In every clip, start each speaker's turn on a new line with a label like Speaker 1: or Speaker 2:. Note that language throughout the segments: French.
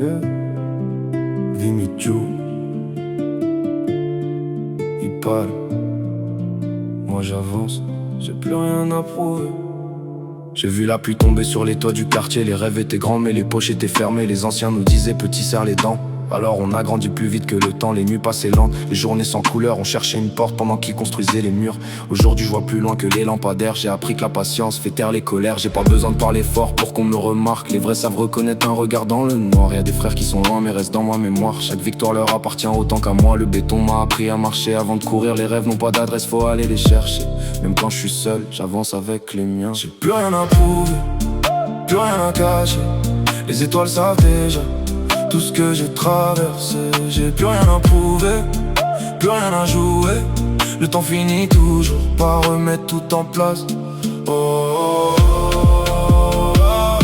Speaker 1: Yeah. Vimichu, il parle, moi j'avance, j'ai plus rien à prouver. J'ai vu la pluie tomber sur les toits du quartier. Les rêves étaient grands mais les poches étaient fermées. Les anciens nous disaient petit serre les dents. Alors on a grandi plus vite que le temps. Les nuits passaient lentes, les journées sans couleur. On cherchait une porte pendant qu'ils construisaient les murs. Aujourd'hui je vois plus loin que les lampadaires. J'ai appris que la patience fait taire les colères. J'ai pas besoin de parler fort pour qu'on me remarque. Les vrais savent reconnaître un regard dans le noir. Y'a des frères qui sont loin mais restent dans ma mémoire. Chaque victoire leur appartient autant qu'à moi. Le béton m'a appris à marcher avant de courir. Les rêves n'ont pas d'adresse, faut aller les chercher. Même quand je suis seul, j'avance avec les miens. J'ai plus rien à prouver, plus rien à cacher. Les étoiles savent déjà tout ce que j'ai traversé. J'ai plus rien à prouver, plus rien à jouer. Le temps finit toujours par remettre tout en place. Oh, oh, oh, oh.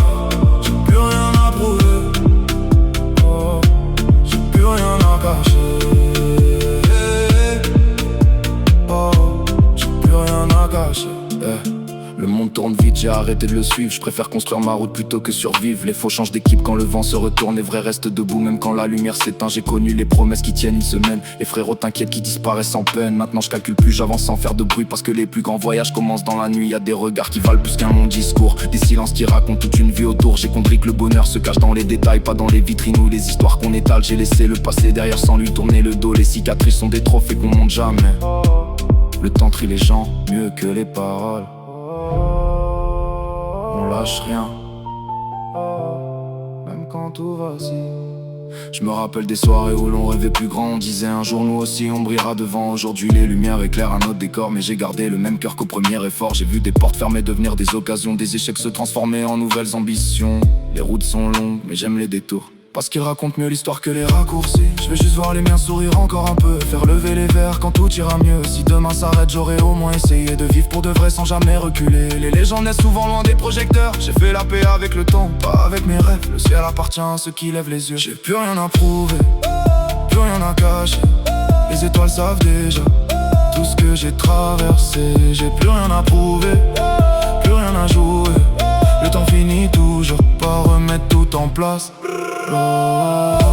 Speaker 1: J'ai plus rien à prouver, oh, j'ai plus rien à cacher. Oh, j'ai plus rien à cacher. Le monde tourne vite, j'ai arrêté de le suivre. Je préfère construire ma route plutôt que survivre. Les faux changent d'équipe quand le vent se retourne. Les vrais restent debout même quand la lumière s'éteint. J'ai connu les promesses qui tiennent une semaine. Les frérots t'inquiètent qui disparaissent sans peine. Maintenant je calcule plus, j'avance sans faire de bruit. Parce que les plus grands voyages commencent dans la nuit. Y'a des regards qui valent plus qu'un long discours. Des silences qui racontent toute une vie autour. J'ai compris que le bonheur se cache dans les détails, pas dans les vitrines ou les histoires qu'on étale. J'ai laissé le passé derrière sans lui tourner le dos. Les cicatrices sont des trophées qu'on monte jamais. Le temps trie les gens mieux que les paroles. On lâche rien, même quand tout vacille. Je me rappelle des soirées où l'on rêvait plus grand. On disait un jour nous aussi on brillera devant. Aujourd'hui les lumières éclairent un autre décor. Mais j'ai gardé le même cœur qu'au premier effort. J'ai vu des portes fermées devenir des occasions. Des échecs se transformer en nouvelles ambitions. Les routes sont longues mais j'aime les détours, parce qu'ils racontent mieux l'histoire que les raccourcis. Je vais juste voir les miens sourire encore un peu, faire lever les verres quand tout ira mieux. Si demain s'arrête, j'aurais au moins essayé de vivre pour de vrai sans jamais reculer. Les légendes naissent souvent loin des projecteurs. J'ai fait la paix avec le temps, pas avec mes rêves. Le ciel appartient à ceux qui lèvent les yeux. J'ai plus rien à prouver, plus rien à cacher. Les étoiles savent déjà tout ce que j'ai traversé. J'ai plus rien à prouver, plus rien à jouer. Le temps finit toujours par remettre tout en place. Oh.